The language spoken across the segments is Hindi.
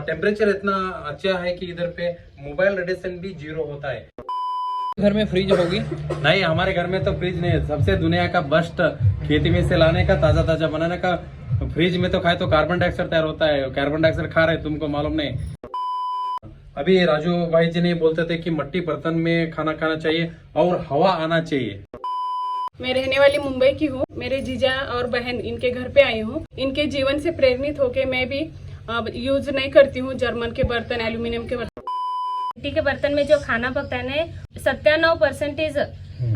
टेम्परेचर इतना अच्छा है कि इधर पे मोबाइल रेडिएशन भी 0 होता है। घर में फ्रिज होगी? नहीं, हमारे घर में तो फ्रिज नहीं है। सबसे दुनिया का बेस्ट खेती में से लाने का, ताजा ताजा बनाने का। फ्रिज में तो खाए तो कार्बन डाइऑक्साइड तैयार होता है। कार्बन डाइऑक्साइड खा रहे तुमको मालूम नहीं। अभी राजू भाई जी ने बोलते थे कि मट्टी बर्तन में खाना खाना चाहिए और हवा आना चाहिए। मैं रहने वाली मुंबई की हूँ। मेरे जीजा और बहन इनके घर पे आई हूँ। इनके जीवन से प्रेरित होके मैं भी यूज नहीं करती हूँ जर्मन के बर्तन, एल्यूमिनियम के बर्तन। मिट्टी के बर्तन में जो खाना पकता है 97%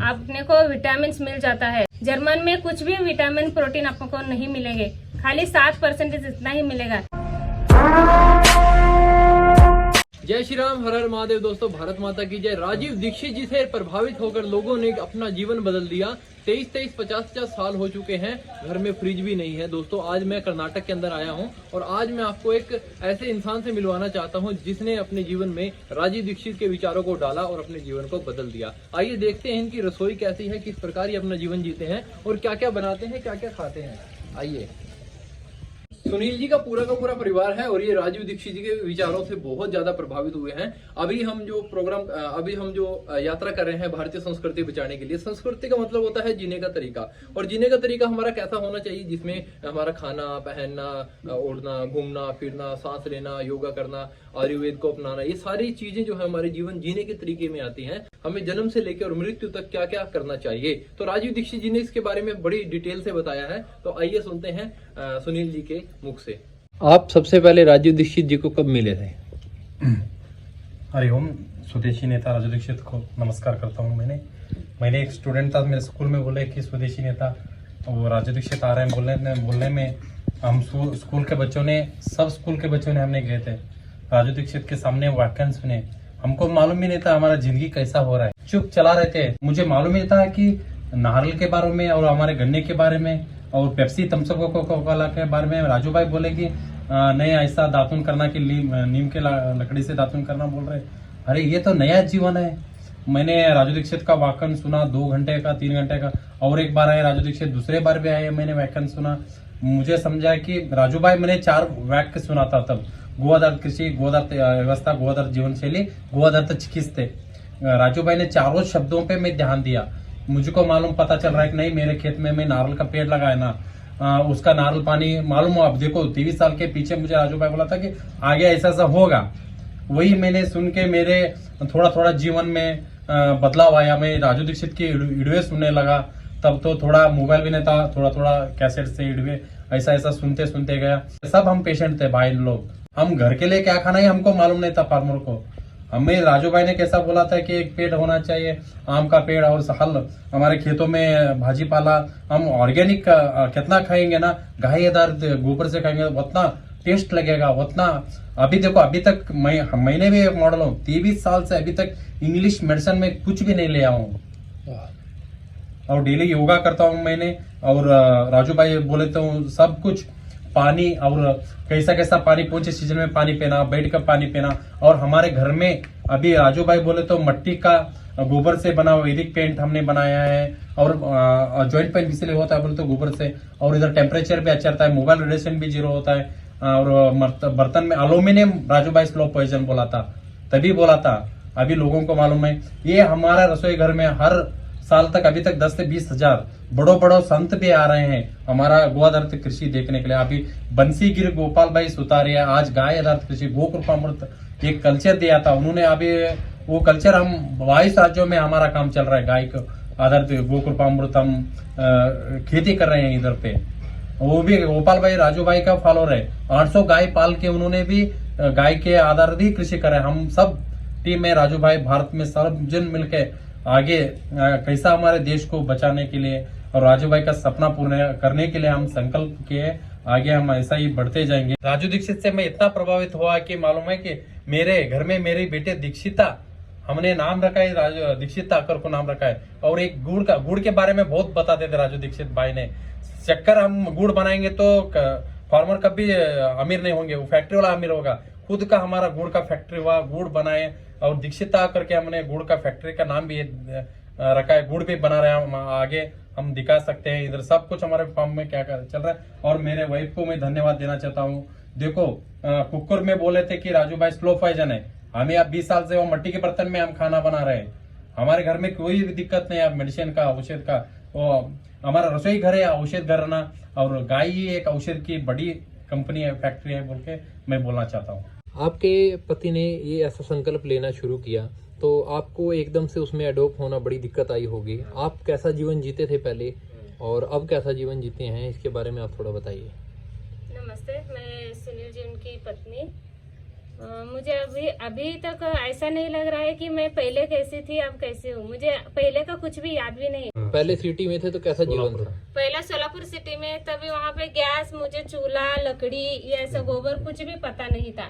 आपने को विटामिन मिल जाता है। जर्मन में कुछ भी विटामिन प्रोटीन आपको नहीं मिलेंगे, खाली 7% इतना ही मिलेगा। जय श्री राम, हर हर महादेव। दोस्तों, भारत माता की जय। राजीव दीक्षित जी से प्रभावित होकर लोगों ने अपना जीवन बदल दिया। 23 50 साल हो चुके हैं, घर में फ्रिज भी नहीं है। दोस्तों, आज मैं कर्नाटक के अंदर आया हूं और आज मैं आपको एक ऐसे इंसान से मिलवाना चाहता हूं जिसने अपने जीवन में राजीव दीक्षित के विचारों को डाला और अपने जीवन को बदल दिया। आइए देखते हैं इनकी रसोई कैसी है, किस प्रकार ये अपना जीवन जीते हैं और क्या क्या बनाते हैं, क्या क्या खाते हैं। आइए। सुनील जी का पूरा परिवार है और ये राजीव दीक्षित जी के विचारों से बहुत ज्यादा प्रभावित हुए हैं। अभी हम जो यात्रा कर रहे हैं भारतीय संस्कृति बचाने के लिए। संस्कृति का मतलब होता है जीने का तरीका, और जीने का तरीका हमारा कैसा होना चाहिए, जिसमें हमारा खाना, पहनना, उड़ना, घूमना फिरना, सांस लेना, योगा करना, आयुर्वेद को अपनाना, ये सारी चीजें जो है हमारे जीवन जीने के तरीके में आती हैं। हमें जन्म से लेकर और मृत्यु तक क्या क्या करना चाहिए, तो राजीव दीक्षित जी ने इसके बारे में बड़ी डिटेल से बताया है। तो आइए सुनते हैं सुनील जी के मुख से। आप सबसे पहले राजीव दीक्षित जी को कब मिले थे? हरिओम। स्वदेशी नेता राजू दीक्षित को नमस्कार करता हूँ। मैंने एक स्टूडेंट था मेरे स्कूल में, बोले कि स्वदेशी नेता वो राजू दीक्षित आ रहे हैं। बोलने में हम स्कूल के बच्चों ने, सब स्कूल के बच्चों ने हमने गए थे राजू दीक्षित के सामने व्याख्यान सुने। हमको मालूम ही नहीं था हमारा जिंदगी कैसा हो रहा है, चुप चला रहे थे। मुझे मालूम ही था कि नारियल के बारे में और हमारे गन्ने के बारे में और Pepsi, Thums Up, Coca Cola के बारे में राजू भाई बोले कि नहीं, ऐसा दातुन करना कि नीम के लकड़ी से दातुन करना बोल रहे। अरे ये तो नया जीवन है। मैंने राजू दीक्षित का व्याख्यान सुना 2 घंटे का, 3 घंटे का, और एक बार आए राजू दीक्षित, दूसरे बार भी आए, मैंने व्याख्यान सुना। मुझे समझा कि राजू भाई, मैंने 4 वाक्य सुना था तब। गोआधारित कृषि, गोआधारित व्यवस्था, गोआधारित जीवन शैली, गोआधारित चिकित्सा। राजू भाई ने 4 शब्दों पे मैं ध्यान दिया। मुझको मालूम पता चल रहा है कि नहीं, मेरे खेत में मैं नारियल का पेड़ लगाया ना, उसका नारियल पानी मालूम हो। अब देखो 23 साल के पीछे मुझे राजू भाई बोला था कि आगे ऐसा ऐसा होगा। वही मैंने सुन के मेरे थोड़ा जीवन में बदलाव आया। मैं राजू दीक्षित की वीडियो सुनने लगा। तब तो थोड़ा मोबाइल भी नहीं था, थोड़ा कैसेट से वीडियो ऐसा सुनते गया। सब हम पेशेंट थे भाई लोग। हम घर के लिए क्या खाना है हमको मालूम नहीं था, फार्मर को। हमें राजू भाई ने कैसा बोला था कि एक पेड़ होना चाहिए, आम का पेड़, और हल हमारे खेतों में भाजी पाला हम ऑर्गेनिक कितना खाएंगे ना, गाय आधारित गोबर से खाएंगे उतना टेस्ट लगेगा, उतना। अभी देखो, अभी तक मैंने भी एक मॉडल हूँ, 23 साल से अभी तक इंग्लिश मेडिसिन में कुछ भी नहीं ले आया हूँ और डेली योगा करता हूँ मैंने। और राजू भाई बोले तो सब कुछ, पानी और कैसा पानी, कौन से सीजन में पानी पीना, बैठ कर पानी पीना। और हमारे घर में अभी राजू भाई बोले तो मट्टी का गोबर से बना हुआ वैदिक पेंट हमने बनाया है, और जॉइंट पेन इसलिए होता है बोले तो गोबर से। और इधर टेम्परेचर भी अच्छा रहता है, मोबाइल रेडिएशन भी 0 होता है। और बर्तन में एल्यूमिनियम राजू भाई स्लो पॉइजन बोला था, तभी बोला था। अभी लोगों को मालूम है। ये हमारा रसोई घर में हर साल तक अभी तक 10 से 20 हजार बड़ो संत भी आ रहे हैं हमारा गोआधारित कृषि देखने के लिए। अभी बंसीगिर गोपाल भाई सुतारिया आज गाय आधारित कृषि, गोकृपामृत एक कल्चर दिया था उन्होंने। अभी वो कल्चर हम 22 राज्यों में हमारा काम चल रहा है, गाय को आधारित गोकृपामृत हम खेती कर रहे हैं इधर पे। वो भी गोपाल भाई राजू भाई का फॉलोअर है। 800 गाय पाल के उन्होंने भी गाय के आधारित ही कृषि करे। हम सब टीम में राजू भाई, भारत में सब जन मिलके आगे कैसा हमारे देश को बचाने के लिए और राजू भाई का सपना पूर्ण करने के लिए हम संकल्प किए। आगे हम ऐसा ही बढ़ते जाएंगे। राजू दीक्षित से मैं इतना प्रभावित हुआ कि मालूम है कि मेरे घर में मेरे बेटे दीक्षिता, हमने नाम रखा है राजू दीक्षित आकर को नाम रखा है। और एक गुड़ के बारे में बहुत बताते थे राजू दीक्षित भाई ने। चक्कर हम गुड़ बनाएंगे तो फार्मर कभी अमीर नहीं होंगे, वो फैक्ट्री वाला अमीर होगा। खुद का हमारा गुड़ का फैक्ट्री हुआ, गुड़ बनाए और दीक्षिता करके हमने गुड़ का फैक्ट्री का नाम भी रखा है। गुड़ भी बना रहे हैं, हम आगे हम दिखा सकते हैं। इधर सब कुछ हमारे फार्म में क्या चल रहा है। और मेरे वाइफ को मैं धन्यवाद देना चाहता हूँ देखो कुकर में बोले थे कि राजू भाई स्लो पॉइजन है, हमें अब 20 साल से वो मिट्टी के बर्तन में हम खाना बना रहे हैं। हमारे घर में कोई भी दिक्कत नहीं है मेडिसिन का, औषध का। वो हमारा रसोई घर है, औषध घर ना, और गाय ही एक औषध की बड़ी कंपनी है, फैक्ट्री है बोल के मैं बोलना चाहता हूँ। आपके पति ने ये ऐसा संकल्प लेना शुरू किया तो आपको एकदम से उसमें अडोप्ट होना बड़ी दिक्कत आई होगी। आप कैसा जीवन जीते थे पहले और अब कैसा जीवन जीते हैं, इसके बारे में आप थोड़ा बताइए। नमस्ते, मैं सुनील जी उनकी पत्नी। मुझे अभी तक ऐसा नहीं लग रहा है कि मैं पहले कैसी थी अब कैसी हूँ। मुझे पहले का कुछ भी याद भी नहीं। पहले सिटी में थे तो कैसा जीवन था? पहला सोलापुर सिटी में, तभी वहाँ पे गैस, मुझे चूल्हा, लकड़ी, ये ऐसा गोबर कुछ भी पता नहीं था।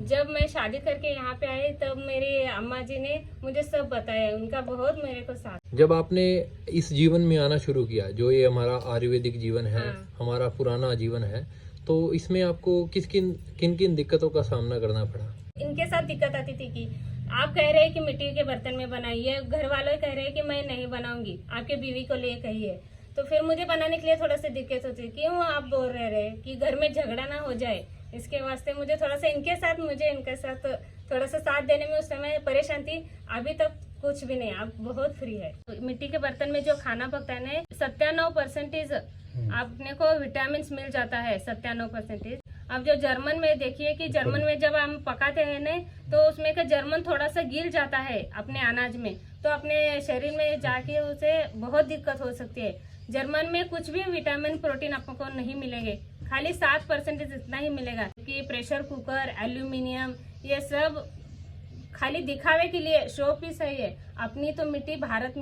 जब मैं शादी करके यहाँ पे आई तब मेरी अम्मा जी ने मुझे सब बताया, उनका बहुत मेरे को साथ। जब आपने इस जीवन में आना शुरू किया, जो ये हमारा आयुर्वेदिक जीवन है, हाँ। हमारा पुराना जीवन है, तो इसमें आपको किन किन दिक्कतों का सामना करना पड़ा? इनके साथ दिक्कत आती थी कि आप कह रहे हैं कि मिट्टी के बर्तन में बनाइए, घर वाले कह रहे हैं कि मैं नहीं बनाऊंगी, आपके बीवी को ले कहिए। तो फिर मुझे बनाने के लिए थोड़ा सा दिक्कत होती, क्यों आप बोल रहे कि घर में झगड़ा ना हो जाए, इसके वास्ते मुझे थोड़ा सा इनके साथ थोड़ा सा साथ देने में उस समय परेशान थी। अभी तक कुछ भी नहीं, अब बहुत फ्री है। मिट्टी के बर्तन में जो खाना पकता है 97% आपने को विटामिन मिल जाता है, 97%। अब जो जर्मन में देखिए कि जर्मन में जब हम पकाते हैं ना तो उसमें का जर्मन थोड़ा सा गिर जाता है अपने अनाज में, तो अपने शरीर में जाके उसे बहुत दिक्कत हो सकती है। जर्मन में कुछ भी विटामिन प्रोटीन आपको नहीं मिलेंगे, खाली 7% इतना ही मिलेगा। कि प्रेशर कुकर, एल्यूमिनियम, ये सब खाली दिखावे के लिए शो पीस है। ये अपनी तो मिट्टी भारत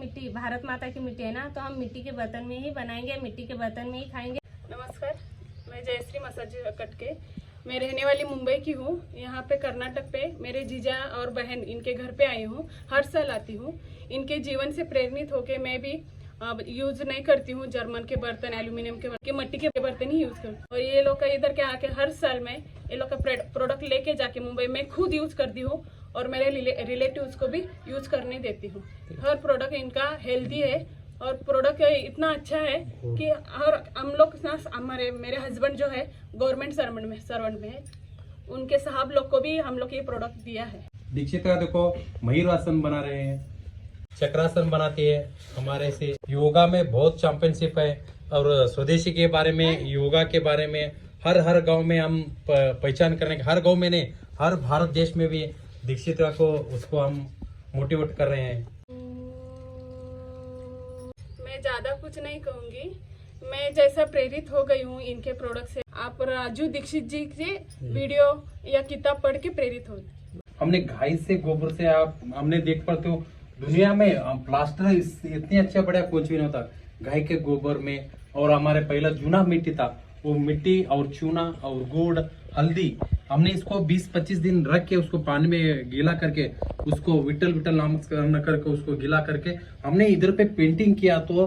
माता की मिट्टी है ना, तो हम मिट्टी के बर्तन में ही बनाएंगे, मिट्टी के बर्तन में ही खाएंगे। नमस्कार, मैं जयश्री मसाजी कटके, मैं रहने वाली मुंबई की हूँ। यहाँ पे कर्नाटक पे मेरे जीजा और बहन इनके घर पे आई हूँ, हर साल आती हूँ। इनके जीवन से प्रेरित होके मैं भी अब यूज नहीं करती हूँ जर्मन के बर्तन, एल्यूमिनियम के बर्तन, मिट्टी के बर्तन ही यूज करती हूँ। और ये लोग का इधर के आके हर साल मैं ये लोग का प्रोडक्ट लेके जाके मुंबई में खुद यूज करती हूँ और मेरे रिलेटिव्स को भी यूज करने देती हूँ। हर प्रोडक्ट इनका हेल्दी है और प्रोडक्ट इतना अच्छा है कि हर हम लोग मेरे हस्बैंड जो है गवर्नमेंट सर्वेंट में है, उनके साहब लोग को भी हम लोग ये प्रोडक्ट दिया है। दीक्षित का देखो मयूरासन बना रहे हैं, चक्रासन बनाती है, हमारे से योगा में बहुत चैंपियनशिप है। और स्वदेशी के बारे में, योगा के बारे में हर गांव में हम पहचान करने के, हर गांव में नहीं, हर भारत देश में भी दीक्षित को उसको हम मोटिवेट कर रहे हैं। मैं ज्यादा कुछ नहीं कहूंगी, मैं जैसा प्रेरित हो गई हूँ इनके प्रोडक्ट से। आप राजू दीक्षित जी से वीडियो या किताब पढ़ के प्रेरित हो। हमने गाय से गोबर से हमने देख पाते हो दुनिया में प्लास्टर इतनी अच्छा बढ़िया कुछ भी नहीं होता गाय के गोबर में। और हमारे पहला जूना मिट्टी था, वो मिट्टी और चूना और गुड़, हल्दी, हमने इसको 20-25 दिन रख के उसको पानी में गीला करके उसको विटल नामक करके उसको गीला करके हमने इधर पे पेंटिंग किया, तो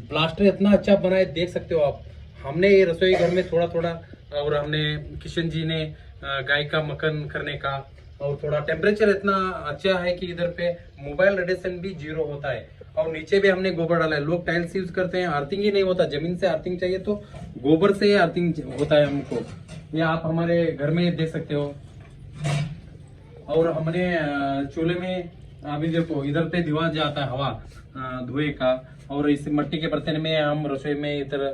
प्लास्टर इतना अच्छा बनाए, देख सकते हो आप। हमने ये रसोई घर में थोड़ा थोड़ा, और हमने किशन जी ने गाय का मक्खन करने का, और थोड़ा टेम्परेचर इतना अच्छा है कि इधर पे मोबाइल रेडिएशन भी 0 होता है। और नीचे भी हमने गोबर डाला है। लोग टाइल्स यूज करते हैं, अर्थिंग ही नहीं होता, जमीन से अर्थिंग चाहिए तो गोबर से अर्थिंग होता है हमको। ये आप हमारे घर में देख सकते हो। और हमने चूल्हे में अभी देखो इधर पे धुआं जाता है, हवा धुएं का, और इस मिट्टी के बर्तन में हम रसोई में इधर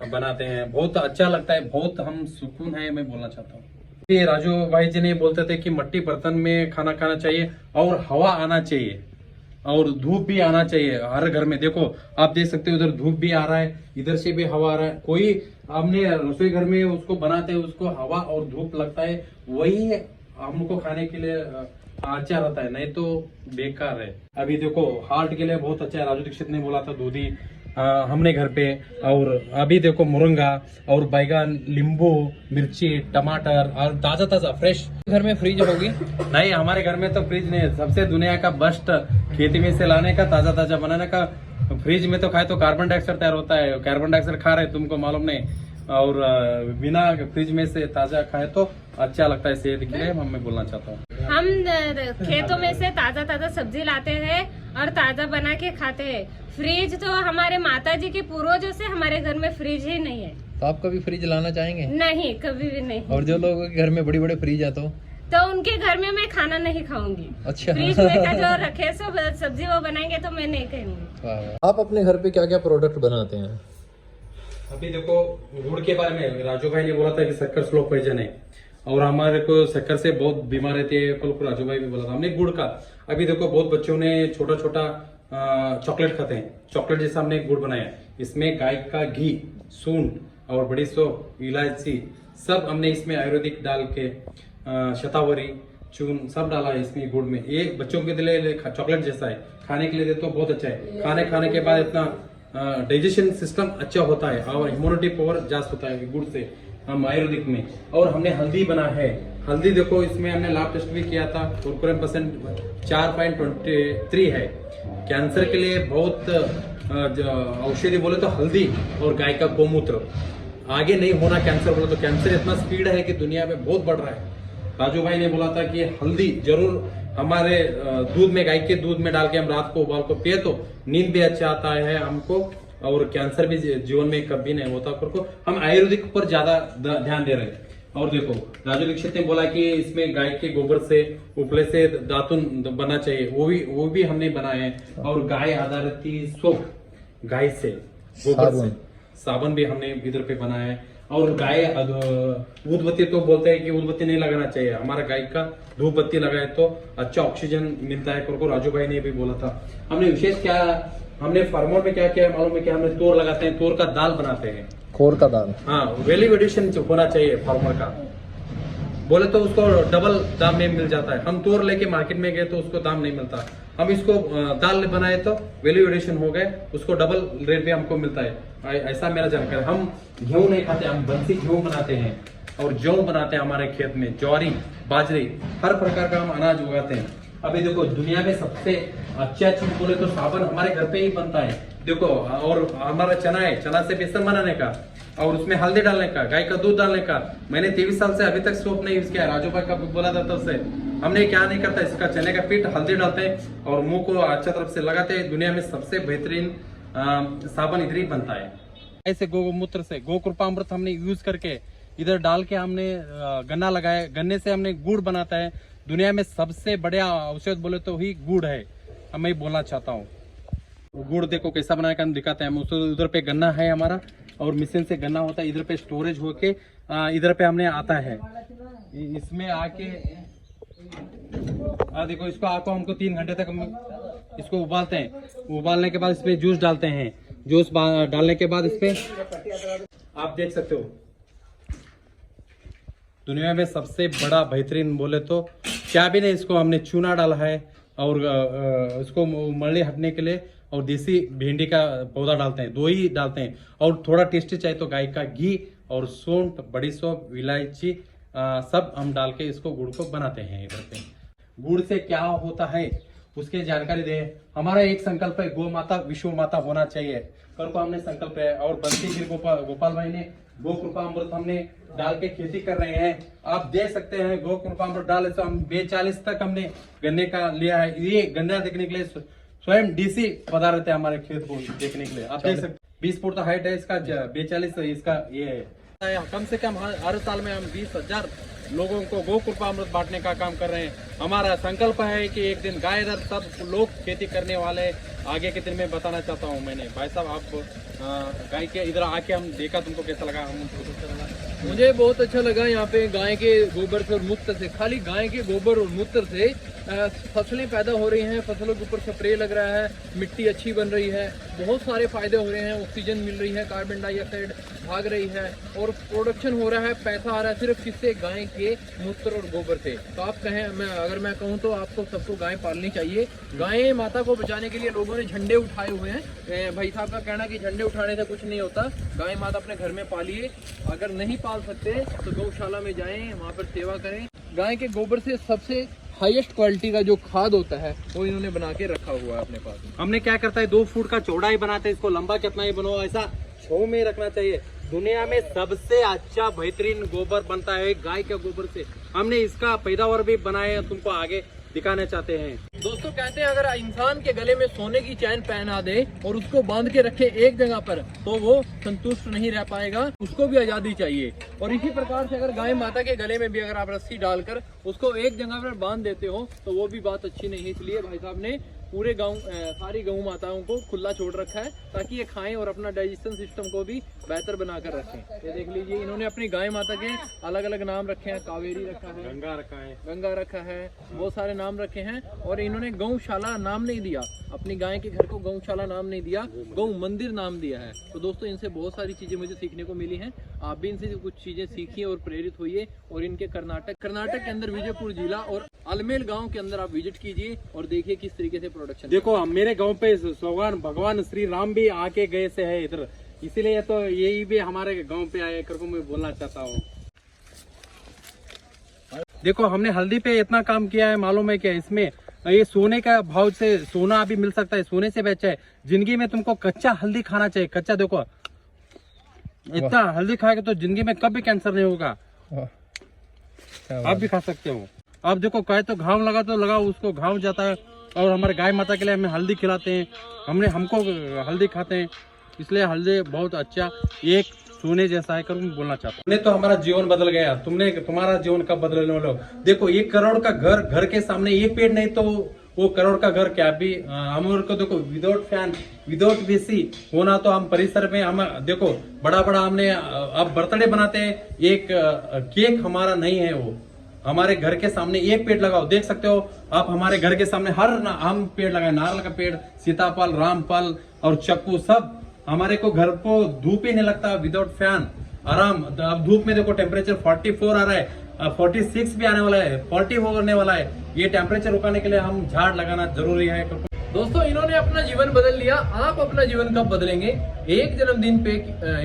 बनाते हैं। बहुत अच्छा लगता है, बहुत हम सुकून है, मैं बोलना चाहता हूँ। ये राजू भाई जी ने बोलते थे कि मिट्टी बर्तन में खाना खाना चाहिए और हवा आना चाहिए और धूप भी आना चाहिए हर घर में। देखो आप देख सकते हो, इधर धूप भी आ रहा है, इधर से भी हवा आ रहा है। कोई हमने रसोई घर में उसको बनाते हैं, उसको हवा और धूप लगता है, वही हमको खाने के लिए अच्छा रहता है, नहीं तो बेकार है। अभी देखो हार्ट के लिए बहुत अच्छा है, राजू दीक्षित ने बोला था दूधी हमने घर पे। और अभी देखो मुरंगा और बैगन, नींबू, मिर्ची, टमाटर और ताजा ताजा फ्रेश। घर में फ्रिज होगी? नहीं, हमारे घर में तो फ्रिज नहीं है। सबसे दुनिया का बेस्ट खेती में से लाने का, ताजा ताजा बनाने का। फ्रिज में तो खाए तो कार्बन डाइऑक्साइड तैयार होता है, कार्बन डाइऑक्साइड खा रहे तुमको मालूम नहीं। और बिना फ्रिज में से ताजा खाए तो अच्छा लगता है सेहत के लिए, मैं बोलना चाहता हूँ। हम खेतों में से ताजा ताजा सब्जी लाते हैं और ताज़ा बना के खाते हैं। फ्रिज तो हमारे माताजी के पूर्वजों से हमारे घर में फ्रिज ही नहीं है। तो आप कभी फ्रिज लाना चाहेंगे? नहीं, कभी भी नहीं। और जो लोगों के घर में बड़ी बड़े फ्रिज है तो उनके घर में मैं खाना नहीं खाऊंगी। अच्छा। फ्रिज में का जो रखे सो सब्जी वो बनाएंगे तो मैं नहीं खाऊंगी। आप अपने घर पे क्या क्या प्रोडक्ट बनाते हैं? अभी देखो गुड़ के बारे में राजू भाई ने बोला था कि शक्कर स्लो पॉइजन है और हमारे को शक्कर से बहुत बीमार रहती है, कल को राजू भाई भी बोला था हमने गुड़ का। अभी देखो बहुत बच्चों ने छोटा छोटा चॉकलेट खाते हैं, चॉकलेट जैसा हमने गुड़ बनाया। इसमें गाय का घी, सूंड और बड़ी सौंफ, इलायची सब हमने इसमें आयुर्वेदिक डाल के शतावरी चून सब डाला है इसमें गुड़ में। ये बच्चों के लिए चॉकलेट जैसा है, खाने के लिए तो बहुत अच्छा है। खाने के बाद इतना डाइजेशन सिस्टम अच्छा होता है और इम्यूनिटी पावर जास्त होता है गुड़ से हम आयुर्वेदिक में। और हमने हल्दी बना है। हल्दी देखो इसमें हमने लैब टेस्ट भी किया था, 4.23 है। कैंसर के लिए बहुत औषधि बोले तो हल्दी और गाय का गोमूत्र। आगे नहीं होना कैंसर बोले तो, कैंसर इतना स्पीड है कि दुनिया में बहुत बढ़ रहा है। राजू भाई ने बोला था कि हल्दी जरूर हमारे दूध में, गाय के दूध में डाल के हम रात को उबाल को पिए तो नींद भी अच्छा आता है हमको और कैंसर भी जीवन में कभी नहीं होता। करको हम आयुर्वेदिक पर ज्यादा ध्यान दे रहे हैं। और देखो राजू दीक्षित ने बोला कि इसमें गाय के गोबर से, उपले से दातुन बना चाहिए, वो भी हमने बनाए हैं। और गाय आधारित सोप, गाय से गोबर से साबुन भी हमने इधर पे बनाया है। और गाय ऊदबत्ती तो बोलते हैं कि ऊदबत्ती नहीं लगाना चाहिए, हमारा गाय का धूप बत्ती लगाए तो अच्छा ऑक्सीजन मिलता है। करको राजू भाई ने भी बोला था। हमने विशेष क्या, हमने फार्मर में क्या किया मालूम है कि हमने तोर लगाते हैं, तोर का दाल बनाते हैं, खोर का दाल। हाँ, वैल्यू एडिशन होना चाहिए फार्मर का, बोले तो उसको डबल दाम में मिल जाता है। हम तोर लेके मार्केट में गए तो उसको दाम नहीं मिलता, हम इसको दाल बनाए तो वैल्यू एडिशन हो गए, उसको डबल रेट पे हमको मिलता है। ऐसा मेरा जानकारी। हम गेहूं नहीं खाते, हम बंसी गेहूं बनाते हैं और जौ बनाते हैं हमारे खेत में, ज्वारी, बाजरी, हर प्रकार का हम अनाज उगाते हैं। अभी देखो दुनिया में सबसे अच्छा चीज बोले तो साबुन हमारे घर पे ही बनता है। देखो, और हमारा चना है, चना से बेसन बनाने का और उसमें हल्दी डालने का, गाय का दूध डालने का। मैंने 23 साल से अभी तक सोप नहीं यूज किया। राजू भाई का बोला था तब से हमने क्या नहीं करता, इसका चने का पीठ, हल्दी डालते हैं और मुंह को अच्छा तरफ से लगाते हैं। दुनिया में सबसे बेहतरीन साबुन इधर ही बनता है। ऐसे गोमूत्र से, गोकृपामृत हमने यूज करके इधर डाल के हमने गन्ना लगाया, गन्ने से हमने गुड़ बनाता है। दुनिया में सबसे बढ़िया औषध बोले तो ही गुड़ है, मैं बोलना चाहता हूँ। गुड़ देखो कैसा बनाने का हम दिखाते हैं। उधर पे गन्ना है हमारा और मशीन से गन्ना होता है, इधर पे स्टोरेज होके इधर पे हमने आता है। इसमें आके देखो, इसको आपको हमको 3 घंटे तक हम इसको उबालते हैं। उबालने के बाद इसमें जूस डालते हैं। जूस डालने के बाद इसपे आप देख सकते हो दुनिया में सबसे बड़ा बेहतरीन बोले तो क्या भी नहीं, इसको हमने चूना डाला है और इसको मरड़ी हटने के लिए और देसी भिंडी का पौधा डालते हैं, 2 ही डालते हैं। और थोड़ा टेस्टी चाहिए तो गाय का घी और सौंठ, बड़ी सौंफ, इलायची सब हम डाल के इसको गुड़ को बनाते हैं। इधर पे गुड़ से क्या होता है उसके जानकारी दे। हमारा एक संकल्प है, गौ माता विश्व माता होना चाहिए। कल को हमने संकल्प है। और बंसी गिर गोपाल भाई ने गो कृपा अमृत हमने डाल के खेती कर रहे हैं। आप देख सकते हैं गो कृपा अमृत डाले तो हम 42 तक हमने गन्ने का लिया है। ये गन्ना देखने के लिए स्वयं डीसी पधार रहते हैं हमारे खेत को देखने के लिए। आप देख सकते 20 फुट हाइट है इसका, 42 इसका ये है। कम से कम हर साल में हम 20,000 लोगों को गो कृपा अमृत बांटने का काम कर रहे हैं। हमारा संकल्प है कि एक दिन गाय दर सब लोग खेती करने वाले आगे के दिन में बताना चाहता हूँ। मैंने भाई साहब आप गाय के इधर आके हम देखा, तुमको कैसा लगा? मुझे बहुत अच्छा लगा। यहाँ पे गाय के गोबर से और मूत्र से, खाली गाय के गोबर और मूत्र से फसलें पैदा हो रही हैं, फसलों के ऊपर स्प्रे लग रहा है, मिट्टी अच्छी बन रही है, बहुत सारे फायदे हो रहे हैं, ऑक्सीजन मिल रही है, कार्बन डाइऑक्साइड भाग रही है और प्रोडक्शन हो रहा है, पैसा आ रहा है सिर्फ किससे? गाय के मूत्र और गोबर से। तो आप कहें, अगर मैं कहूँ तो आपको सबको गाय पालनी चाहिए। गाय माता को बचाने के लिए लोगों ने झंडे उठाए हुए हैं। भाई साहब का कहना कि झंडे उठाने से कुछ नहीं होता, गाय माता अपने घर में पालिए। अगर नहीं पाल सकते तो गौशाला में जाएं, वहाँ पर सेवा करें। गाय के गोबर से सबसे हाईएस्ट क्वालिटी का जो खाद होता है वो इन्होंने बना के रखा हुआ है अपने पास। हमने क्या करता है, 2 फुट का चौड़ाई बनाते हैं, इसको लंबा कितना ही बनाओ, ऐसा छो में रखना चाहिए। दुनिया में सबसे अच्छा बेहतरीन गोबर बनता है गाय के गोबर से। हमने इसका पैदावार भी बनाए, तुमको आगे दिखाना चाहते हैं। दोस्तों कहते हैं अगर इंसान के गले में सोने की चैन पहना दे और उसको बांध के रखे एक जगह पर तो वो संतुष्ट नहीं रह पाएगा, उसको भी आजादी चाहिए। और इसी प्रकार से अगर गाय माता के गले में भी अगर आप रस्सी डालकर उसको एक जगह पर बांध देते हो तो वो भी बात अच्छी नहीं है। इसलिए भाई साहब ने पूरे सारी गऊ माताओं को खुला छोड़ रखा है ताकि ये खाएं और अपना डाइजेशन सिस्टम को भी बेहतर बनाकर रखें। ये देख लीजिए, इन्होंने अपनी गाय माता के अलग अलग नाम रखे हैं। कावेरी रखा है, गंगा रखा है, बहुत सारे नाम रखे हैं। और इन्होंने गौशाला नाम नहीं दिया, अपनी गाय के घर को गौशाला नाम नहीं दिया, गौ मंदिर नाम दिया है। तो दोस्तों इनसे बहुत सारी चीजें मुझे सीखने को मिली हैं। आप भी इनसे कुछ चीजें सीखिए और प्रेरित होइए। और इनके कर्नाटक के अंदर विजयपुर जिला और अलमेल गांव के अंदर आप विजिट कीजिए और देखिए किस तरीके से प्रोडक्शन। देखो मेरे गांव पे भगवान श्री राम भी आके गए से है इधर, इसीलिए तो यही भी हमारे गांव पे आए कर को मैं बोलना चाहता हूँ। देखो हमने हल्दी पे इतना काम किया है, मालूम है क्या इसमें ये सोने का भाव से सोना अभी मिल सकता है, सोने से बेचा है। जिंदगी में तुमको कच्चा हल्दी खाना चाहिए, कच्चा। देखो इतना हल्दी खाएगा तो जिंदगी में कभी कैंसर नहीं होगा। आप भी खा सकते हो। आप देखो कहे तो घाव लगा तो लगाओ, उसको घाव जाता है। और हमारे गाय माता के लिए हमें हल्दी खिलाते हैं, हमको हल्दी खाते हैं, इसलिए हल्दी बहुत अच्छा एक सोने जैसा है कर बोलना चाहता हूँ। तुमने तो हमारा जीवन बदल गया, तुम्हारा जीवन कब बदलने वाले हो। देखो 1 करोड़ का घर के सामने एक पेड़ नहीं तो वो करोड़ का घर क्या। अभी हम को देखो विदाउट फैन विदाउट VC होना तो हम परिसर में हम देखो बड़ा हमने अब बर्थडे बनाते हैं, एक केक हमारा नहीं है वो। हमारे घर के सामने एक पेड़ लगाओ, देख सकते हो आप हमारे घर के सामने हम पेड़ लगाए, नारियल का पेड़, सीताफल, रामफल और चक्कू सब। हमारे को घर को धूप ही नहीं लगता विदाउट फैन, आराम। अब धूप में देखो टेम्परेचर 44 आ रहा है, 46 भी आने वाला है, 40 होने वाला है। ये टेम्परेचर रुकाने के लिए हम झाड़ लगाना जरूरी है। दोस्तों इन्होंने अपना जीवन बदल लिया, आप अपना जीवन कब बदलेंगे? एक जन्मदिन पे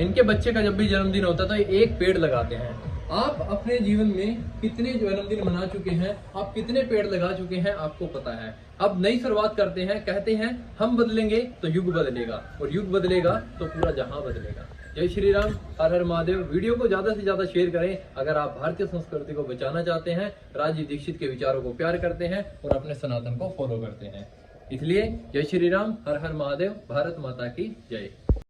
इनके बच्चे का जब भी जन्मदिन होता है तो एक पेड़ लगाते हैं। आप अपने जीवन में कितने जन्मदिन मना चुके हैं, आप कितने पेड़ लगा चुके हैं, आपको पता है। अब नई शुरुआत करते हैं, कहते हैं हम बदलेंगे तो युग बदलेगा और युग बदलेगा तो पूरा जहां बदलेगा। जय श्री राम, हर हर महादेव। वीडियो को ज्यादा से ज्यादा शेयर करें अगर आप भारतीय संस्कृति को बचाना चाहते हैं, राजीव दीक्षित के विचारों को प्यार करते हैं और अपने सनातन को फॉलो करते हैं। इसलिए जय श्री राम, हर हर महादेव, भारत माता की जय।